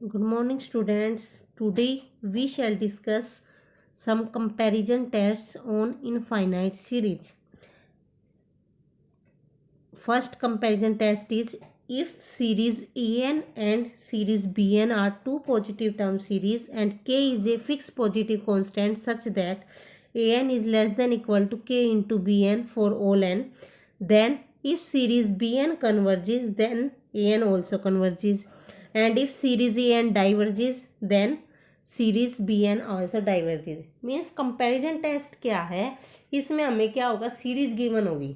Good morning, students. Today we shall discuss some comparison tests on infinite series. First comparison test is if series AN and series BN are two positive term series and K is a fixed positive constant such that AN is less than equal to K into BN for all n, then if series BN converges, then AN also converges, and if series AN diverges, then series B N also diverges. Means comparison test क्या है, इसमें हमें क्या होगा, series given होगी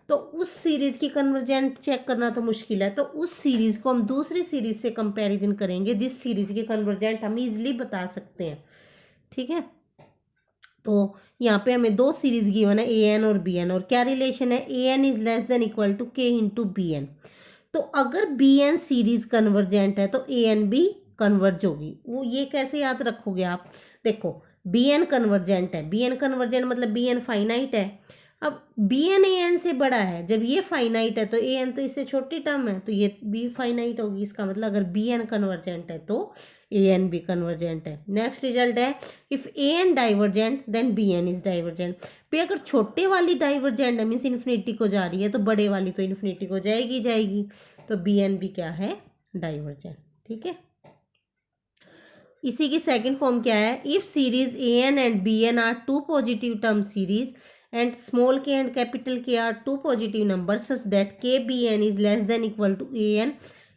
तो उस series की कन्वर्जेंट चेक करना तो मुश्किल है, तो उस सीरीज को हम दूसरी सीरीज से कंपैरिजन करेंगे जिस सीरीज की कन्वर्जेंट हम इजीली बता सकते हैं. ठीक है, तो यहाँ पे हमें दो सीरीज गिवन है ए एन और बी एन, और क्या रिलेशन है, A N is less than equal to K into B N. तो अगर बी एन सीरीज कन्वर्जेंट है तो ए एन भी कन्वर्ज होगी. वो ये कैसे याद रखोगे आप, देखो बी एन कन्वर्जेंट है, बी एन कन्वर्जेंट मतलब बी एन फाइनाइट है. अब बी एन ए एन से बड़ा है, जब ये फाइनाइट है तो ए एन तो इससे छोटी टर्म है, तो ये भी फाइनाइट होगी. इसका मतलब अगर बी एन कन्वर्जेंट है तो ए एन भी कन्वर्जेंट है. नेक्स्ट रिजल्ट है if a n divergent then B n is divergent. पे अगर छोटे वाली डाइवर्जेंट है मीन्स इन्फिनिटी को जा रही है तो बड़े वाली तो इन्फिनिटी को जाएगी जाएगी, तो बी एन भी क्या है, डाइवर्जेंट. ठीक है, इसी की सेकंड फॉर्म क्या है, if series A N and B n are two positive term series and small k and capital K are two positive numbers such that kbn is less than equal to an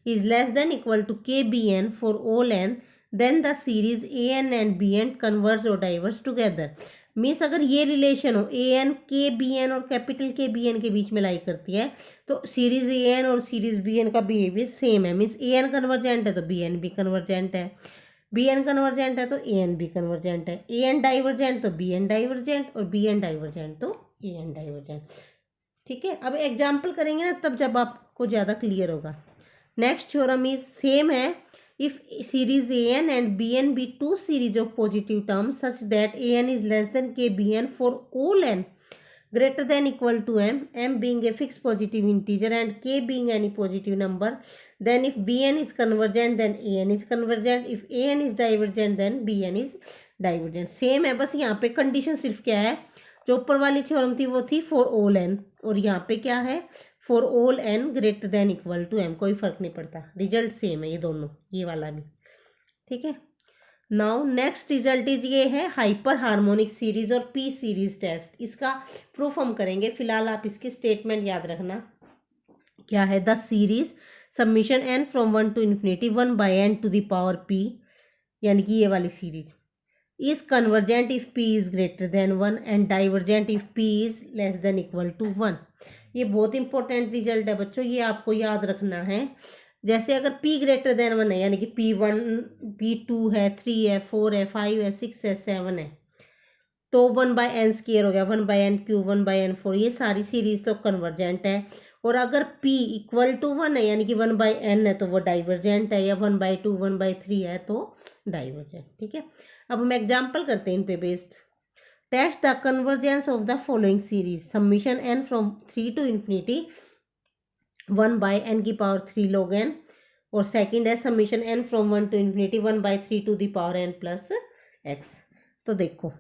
is less than equal to kbn for all n, then the series an and bn converge or diverge together. Means अगर ये relation हो A N के B N और capital के B N के बीच में लाई करती है तो सीरीज ए एन और सीरीज बी एन का बिहेवियर सेम है. मीन्स ए एन कन्वर्जेंट है तो बी एन भी कन्वर्जेंट है, बी एन कन्वर्जेंट है तो ए एन भी कन्वर्जेंट है, ए एन डाइवर्जेंट तो बी एन डाइवर्जेंट, और बी एन डाइवर्जेंट तो ए एन डाइवर्जेंट. ठीक है, अब एग्जाम्पल करेंगे ना तब जब आपको ज़्यादा क्लियर होगा. नेक्स्ट थ्योरम इज सेम है, if series A N and B N be two series of positive terms such that A N is less than K B N for all N greater than equal to m being a fixed positive integer and k being any positive number, then if bn is convergent then an is convergent, if an is divergent then bn is divergent. Same है, बस यहाँ पे condition सिर्फ क्या है, जो ऊपर वाली थ्योरम थी वो थी फॉर ऑल एन, और यहाँ पे क्या है, for all n greater than equal to m. कोई फर्क नहीं पड़ता, रिजल्ट सेम है ये दोनों, ये वाला भी. ठीक है, नाउ नेक्स्ट रिजल्ट इज ये है हाइपर हार्मोनिक सीरीज और पी सीरीज टेस्ट. इसका प्रूफ हम करेंगे, फिलहाल आप इसके स्टेटमेंट याद रखना. क्या है, the series summation n from one to infinity one by n to the power p, यानी कि ये वाली series is convergent if p is greater than one and divergent if p is less than equal to one. ये बहुत important result है बच्चों, ये आपको याद रखना है. जैसे अगर p ग्रेटर देन वन है, यानी कि p1 p2 है, 3 है, 4 है, 5 है, 6 है, 7 है, तो 1/n² हो गया, 1/n³ 1/n4, ये सारी सीरीज तो कन्वर्जेंट है. और अगर p इक्वल टू 1 है यानी कि 1/n है तो वो डाइवर्जेंट है, या 1/2 1/3 है तो डाइवर्जेंट. ठीक है, अब हम एग्जाम्पल करते हैं इन पे based. Test the convergence of the following series summation n from 3 to infinity 1/n की पावर 3 log n, और सेकंड है summation n from 1 to infinity 1/3 to the power n plus x. तो देखो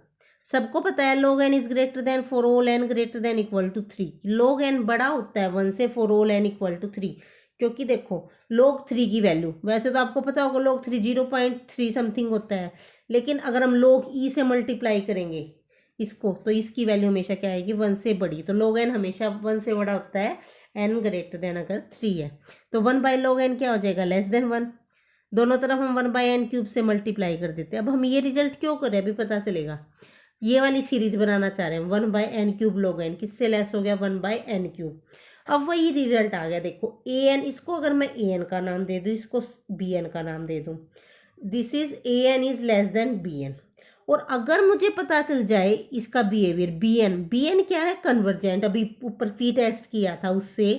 सबको पता है log n is greater than for all n greater than equal to 3. log n बड़ा होता है 1 से for all n equal to 3, क्योंकि देखो log 3 की वैल्यू, वैसे तो आपको पता होगा log 3 0.3 समथिंग होता है, लेकिन अगर हम log e से मल्टीप्लाई करेंगे इसको तो इसकी वैल्यू हमेशा क्या आएगी, 1 से बड़ी. तो log n हमेशा 1 से बड़ा होता है n ग्रेटर देन अगर 3 है, तो 1/log n क्या हो जाएगा, लेस देन 1. दोनों तरफ हम 1/n³ से मल्टीप्लाई कर देते हैं. अब हम ये रिजल्ट क्यों कर रहे हैं अभी पता चलेगा. ये वाली सीरीज बनाना चाह रहे हैं 1/n³ log n, किससे लेस हो गया, 1/n³. अब वही रिजल्ट आ गया. देखो ए एन, इसको अगर मैं ए एन का नाम दे दूँ, इसको बी एन का नाम दे दूँ, this is a N is less than B N. और अगर मुझे पता चल जाए इसका बिहेवियर बी एन क्या है, कन्वर्जेंट, अभी ऊपर पी टेस्ट किया था उससे,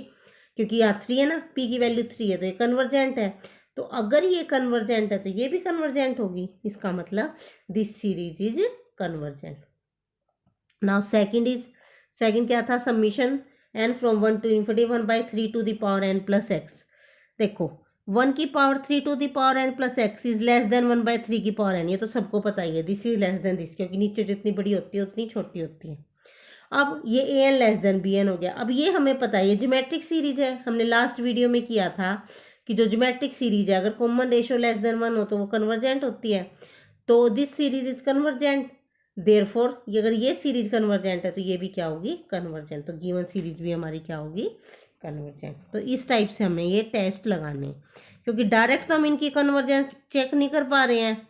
क्योंकि यहाँ 3 है ना, पी की वैल्यू 3 है तो ये कन्वर्जेंट है. तो अगर ये कन्वर्जेंट है तो ये भी कन्वर्जेंट होगी, इसका मतलब this series is convergent. Now second क्या था, summation n from 1 to infinity 1/3 to the power n plus x. देखो 1 की power 3 to the power n plus x is less than 1/3 की पावर n, ये तो सबको पता ही है, this is less then this, क्योंकि नीचे जितनी बड़ी होती है उतनी छोटी होती है। अब ये A N less than B N हो गया। अब ये हमें पता है ये ज्योमेट्रिक सीरीज है, हमने लास्ट वीडियो में किया था कि जो ज्योमेट्रिक सीरीज है अगर कॉमन रेशियो लेस देन 1 हो तो वो कन्वर्जेंट होती है। तो this series is convergent, therefore ये अगर ये सीरीज कन्वर्जेंट है तो ये भी क्या होगी, कन्वर्जेंट। तो गिवन सीरीज भी हमारी क्या होगी, कन्वर्जेंट। तो इस टाइप से हमें ये टेस्ट लगाने हैं, क्योंकि डायरेक्ट तो हम इनकी कन्वर्जेंस चेक नहीं कर पा रहे हैं,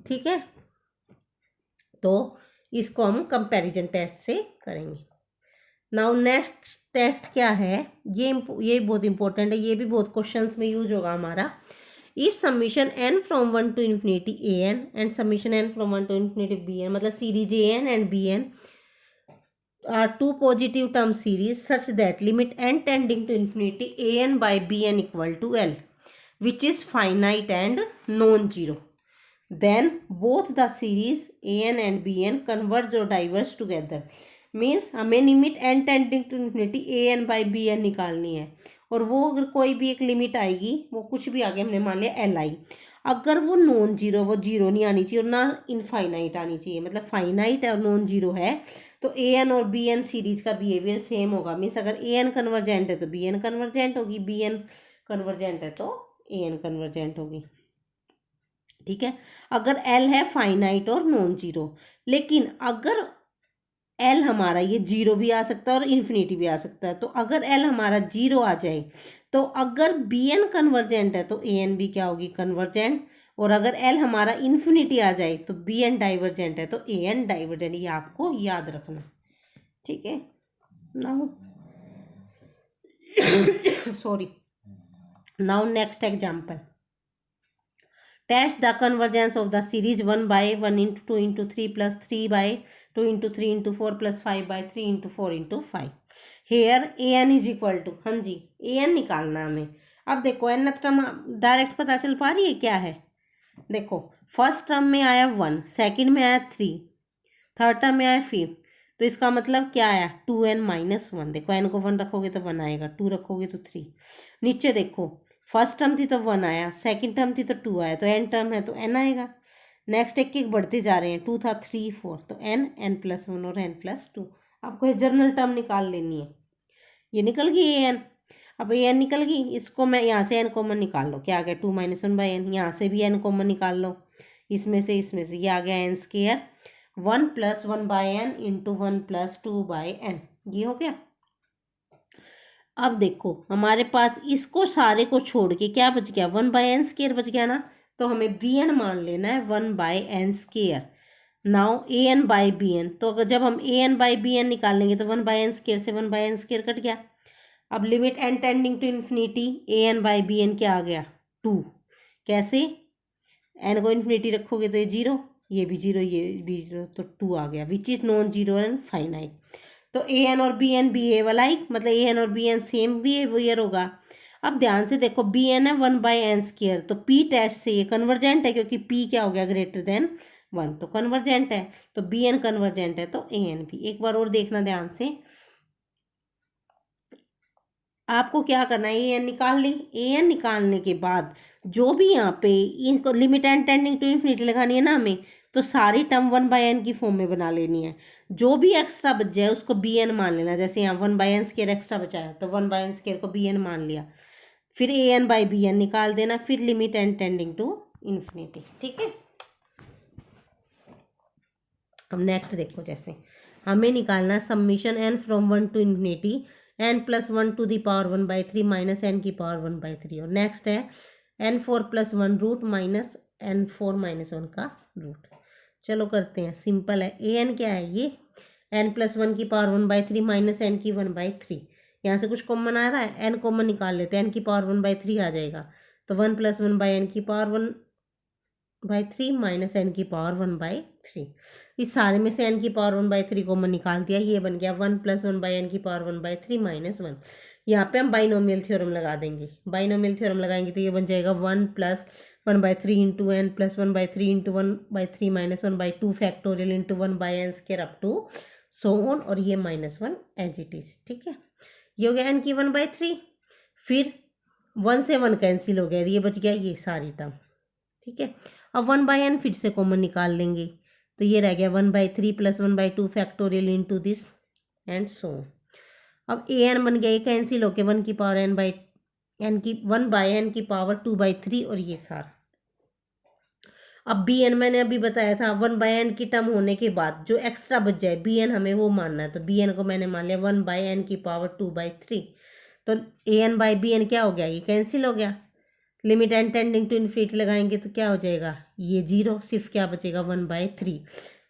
ठीक है। तो इसको हम कंपैरिजन टेस्ट से करेंगे। नाउ नेक्स्ट टेस्ट क्या है, ये बहुत इंपॉर्टेंट है, ये भी बहुत क्वेश्चंस में यूज होगा हमारा। If summation n from 1 to infinity A N and summation n from 1 to infinity B N, मतलब series A N and B N are two positive term series such that limit n tending to infinity a n by b n equal to L, which is finite and non-zero, then both the series a n and b n converge or diverge together। Means हमें limit n tending to infinity A N by B N निकालनी है, और वो अगर कोई भी एक limit आएगी, वो कुछ भी आगे हमने मान लिया एल आई, अगर वो नॉन जीरो, वो जीरो नहीं आनी चाहिए और ना इनफाइनाइट आनी चाहिए, मतलब फाइनाइट और नॉन जीरो है तो ए एन और बी एन सीरीज का बिहेवियर सेम होगा। मीन्स अगर ए एन कन्वर्जेंट है तो बी एन कन्वर्जेंट होगी, बी एन कन्वर्जेंट है तो ए एन कन्वर्जेंट होगी, ठीक है। अगर एल है फाइनाइट और नॉन जीरो, लेकिन अगर एल हमारा ये जीरो भी आ सकता है और इन्फिनिटी भी आ सकता है, तो अगर एल हमारा जीरो आ जाए तो अगर बी एन कन्वर्जेंट है तो ए एन भी क्या होगी, कन्वर्जेंट, और अगर एल हमारा इन्फिनिटी आ जाए तो बी एन डाइवर्जेंट है तो ए एन डाइवर्जेंट, ये आपको याद रखना, ठीक है। Now sorry, now next example, test the convergence of the series 1 by 1 into 2 into 3 plus 3 by 2 into 3 into 4 plus 5 by 3 into 4 into 5। here an is equal to, हाँ जी an निकालना हमें। अब देखो n टर्म डायरेक्ट पता चल पा रही है क्या है, देखो फर्स्ट टर्म में आया 1, सेकंड में आया 3, थर्ड टर्म में आया 5, तो इसका मतलब क्या आया 2n-1। देखो n को 1 रखोगे तो 1 आएगा, 2 रखोगे तो 3। नीचे देखो फर्स्ट टर्म थी तो 1 आया, सेकंड टर्म थी तो 2 आया, तो n टर्म है तो n आएगा। नेक्स्ट एक एक बढ़ते जा रहे हैं, 2 था 3 4, तो n n+1 और n+2। आपको ये जर्नल टर्म निकाल लेनी है, ये निकल गई ए एन। अब ए एन निकल गई, इसको मैं यहाँ से n कॉमन निकाल लो, क्या आ गया 2-1/n, यहाँ से भी n कॉमन निकाल लो, इसमें से ये आ गया n square 1+1/n into 1+2/n, ये हो गया। अब देखो हमारे पास इसको सारे को छोड़ के क्या बच गया, 1/n² बच गया ना, तो हमें बी एन मान लेना है 1/n²। Now a N by B N, तो अगर जब हम a N by B n निकालेंगे तो 1/n² से 1/n² कट गया। अब limit n tending to infinity A N by B n क्या आ गया 2, कैसे n को इन्फिनिटी रखोगे तो ये जीरो, ये भी जीरो, ये भी जीरो, तो 2 आ गया, which is non zero and finite. तो ए एन और बी एन बिहेव अलाइक, मतलब ए एन और बी एन सेम बिहेवियर होगा। अब ध्यान से देखो बी एन है 1/n², तो पी टेस्ट से ये कन्वर्जेंट है, क्योंकि पी क्या हो गया ग्रेटर देन 1, तो कन्वर्जेंट है, तो बी एन कन्वर्जेंट है तो ए एन भी। एक बार और देखना ध्यान से, आपको क्या करना है, ए एन निकाल ली, ए एन निकालने के बाद जो भी यहाँ पे इनको limit n tending to infinity लगानी है ना हमें, तो सारी टर्म 1/n की फॉर्म में बना लेनी है। जो भी एक्स्ट्रा बच जाए उसको बी एन मान लेना, जैसे यहाँ 1/n² एक्स्ट्रा बचा है तो 1/n² को बी एन मान लिया, फिर a N by B n निकाल देना, फिर limit n tending to infinity, ठीक है। अब नेक्स्ट देखो, जैसे हमें निकालना summation n from 1 to infinity n+1 to the power 1/3 minus n की पावर 1/3, और नेक्स्ट है n4+1 रूट माइनस n4-1 का रूट। चलो करते हैं, सिंपल है। ए एन क्या है, ये n+1 की पावर 1/3 माइनस n की 1/3, यहाँ से कुछ कॉमन आ रहा है, n कॉमन निकाल लेते हैं, n की पावर 1/3 आ जाएगा, तो 1+1/n की पावर 1/3 माइनस n की पावर 1/3। इस सारे में से n की पावर 1/3 कॉमन निकाल दिया, ये बन गया 1+1/n की पावर 1/3 माइनस 1। यहाँ पे हम बाइनोमियल थ्योरम लगा देंगे, बाइनोमियल थ्योरम लगाएंगे तो ये बन जाएगा 1+1/3 into n plus 1/3 into 1/3 minus 1/2 factorial into 1/n² up to so on, और ये -1 एज इट इज, ठीक है। ये हो गया n की 1/3। फिर 1 से 1 कैंसिल हो गया, ये बच गया ये सारी टर्म। ठीक है, अब 1/n फिर से कॉमन निकाल लेंगे, तो ये रह गया 1/3 + 1/2 factorial into this and so. अब an बन गया, ये कैंसिल होके 1 की पावर n की 1/n की पावर 2/3 और ये सारा। अब bn मैंने अभी बताया था 1/n की टर्म होने के बाद जो एक्स्ट्रा बच जाए bn हमें वो मानना है, तो bn को मैंने मान लिया 1/n की पावर 2/3। तो an/bn क्या हो गया, ये कैंसिल हो गया। Limit n tending to infinity लगाएंगे तो क्या हो जाएगा, ये 0, सिर्फ क्या बचेगा 1/3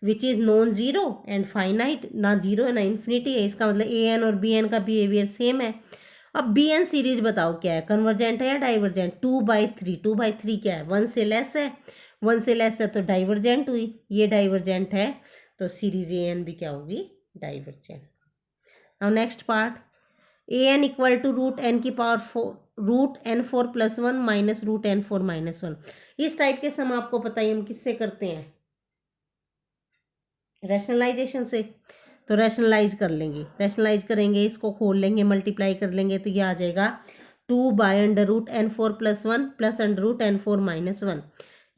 which is non zero and finite, ना जीरो है ना इन्फिनिटी है। इसका मतलब an और bn का बिहेवियर सेम है। अब bn सीरीज बताओ क्या है, कन्वर्जेंट है या डाइवर्जेंट। 2/3, 2/3 क्या है, 1 से लेस है, 1 से लेस है तो डाइवर्जेंट हुई, ये डाइवर्जेंट है तो सीरीज an भी क्या होगी, divergent. Now next part, an equal to √n की पावर 4 √n4 + 1 माइनस √n4 - 1। इस टाइप के सम आपको पता ही हम किससे करते हैं, रैशनलाइजेशन से। तो रैशनलाइज कर लेंगे, रैशनलाइज करेंगे, इसको खोल लेंगे, मल्टीप्लाई कर लेंगे तो ये आ जाएगा 2/√n4 + 1 + √n4 - 1।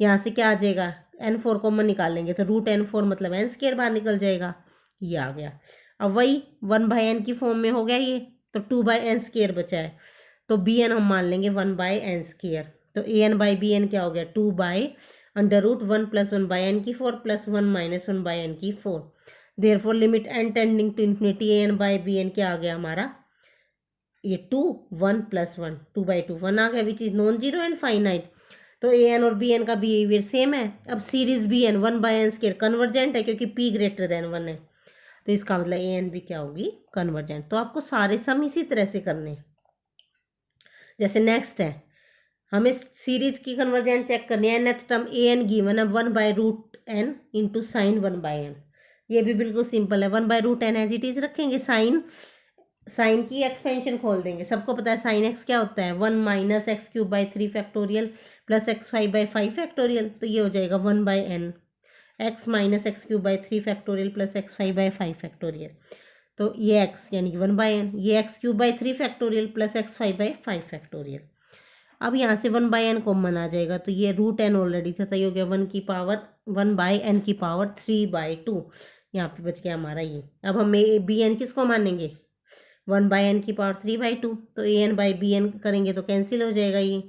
यहाँ से क्या आ जाएगा, n4 कॉमन निकाल लेंगे तो √n4 मतलब n² बाहर निकल जाएगा, ये आ गया। अब वही 1/n की फॉर्म में हो गया ये, तो 2/n² बचा है, तो bn हम मान लेंगे 1/n²। तो an/bn क्या हो गया, 2/√1 + 1/n की 4 + 1 - 1/n की 4। Therefore limit n tending to infinity an/bn क्या आ गया हमारा, ये 2 1 + 1 2/2 1 आ गया which is non zero and finite. तो an और bn का बिहेवियर सेम है। अब सीरीज bn 1/n² कन्वर्जेंट है क्योंकि p > 1 है, तो इसका मतलब an भी क्या होगी, कन्वर्जेंट। तो आपको सारे सम इसी तरह से करने हैं। जैसे नेक्स्ट है, हमें सीरीज की कन्वर्जेंट चेक करनी है। nth टर्म an गिवन है 1/√n इंटू साइन 1/n। ये भी बिल्कुल सिंपल है, 1/√n एज इट इज रखेंगे, साइन की एक्सपेंशन खोल देंगे। सबको पता है साइन x क्या होता है, 1 - x³ फैक्टोरियल + x5/5 फैक्टोरियल, तो ये हो जाएगा 1/n x - x³ factorial + x5/5 factorial. तो ये x यानी कि 1/n, ये x³ फैक्टोरियल + x5/5 फैक्टोरियल। अब यहाँ से 1/n कॉमन आ जाएगा, तो ये √n ऑलरेडी था, तो ये हो गया 1/n की पावर 3/2। यहाँ पे बच गया हमारा ये। अब हम bn किसको मानेंगे, 1/n की पावर 3/2, तो an/bn करेंगे तो कैंसिल हो जाएगा ये।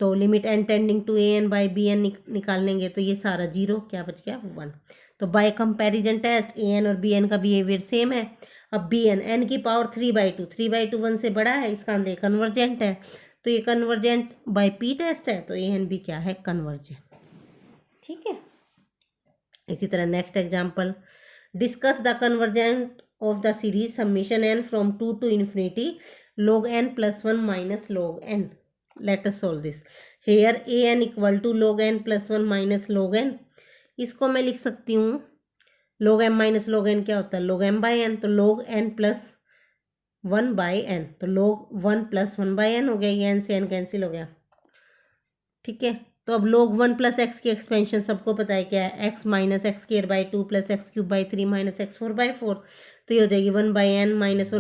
तो limit n tending to an/bn निकाल लेंगे तो ये सारा 0, क्या बच गया 1। तो बाय कंपैरिजन टेस्ट an और bn का बिहेवियर सेम है। अब bn n की पावर 3/2, 3/2 1 से बड़ा है, इसका अंदर कन्वर्जेंट है, तो ये कन्वर्जेंट बाय p टेस्ट है, तो an भी क्या है, कन्वर्जेंट। ठीक है, इसी तरह next example, discuss the convergent of the series summation n from 2 to infinity log n + 1 - log n। Let us solve this. Here an equal to log n + 1 - log n। इसको मैं लिख सकती हूँ log m - log n क्या होता है, log m/n, तो log n + 1/n, तो log 1 + 1/n हो गया, ये n से n कैंसिल हो गया। ठीक है, तो अब log 1 + x की एक्सपेंशन सबको पता है क्या है, x - x² + x³ - x4/4, तो ये हो जाएगी 1/n - 1/n² +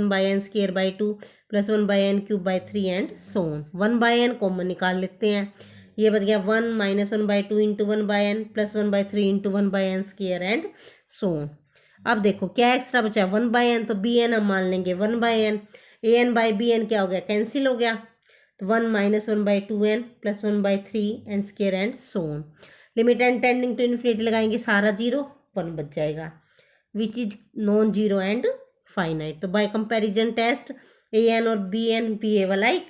1/n³ and so on. 1/n common निकाल लेते हैं, ये बच गया 1 - 1/2 into 1/n + 1/3 into 1/n² and so on. अब देखो क्या एक्स्ट्रा बचा है, 1/n, तो bn हम मान लेंगे 1/n। an/bn क्या हो गया, कैंसिल हो गया, तो 1 - 1/2n + 1/3n² and so on. Limit n tending to infinity लगाएंगे, सारा 0 1 बच जाएगा which is non zero and finite. तो बाय कंपैरिजन टेस्ट an और bn बिहेव अलाइक।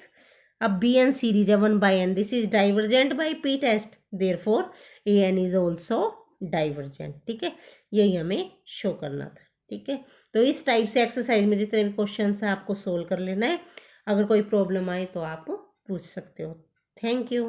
अब bn सीरीज है 1/n, this is divergent by p test, therefore an is also divergent. ठीक है, यही हमें शो करना था। ठीक है, तो इस टाइप से एक्सरसाइज में जितने भी क्वेश्चन है आपको सोल्व कर लेना है। अगर कोई प्रॉब्लम आए तो आप पूछ सकते हो। Thank you.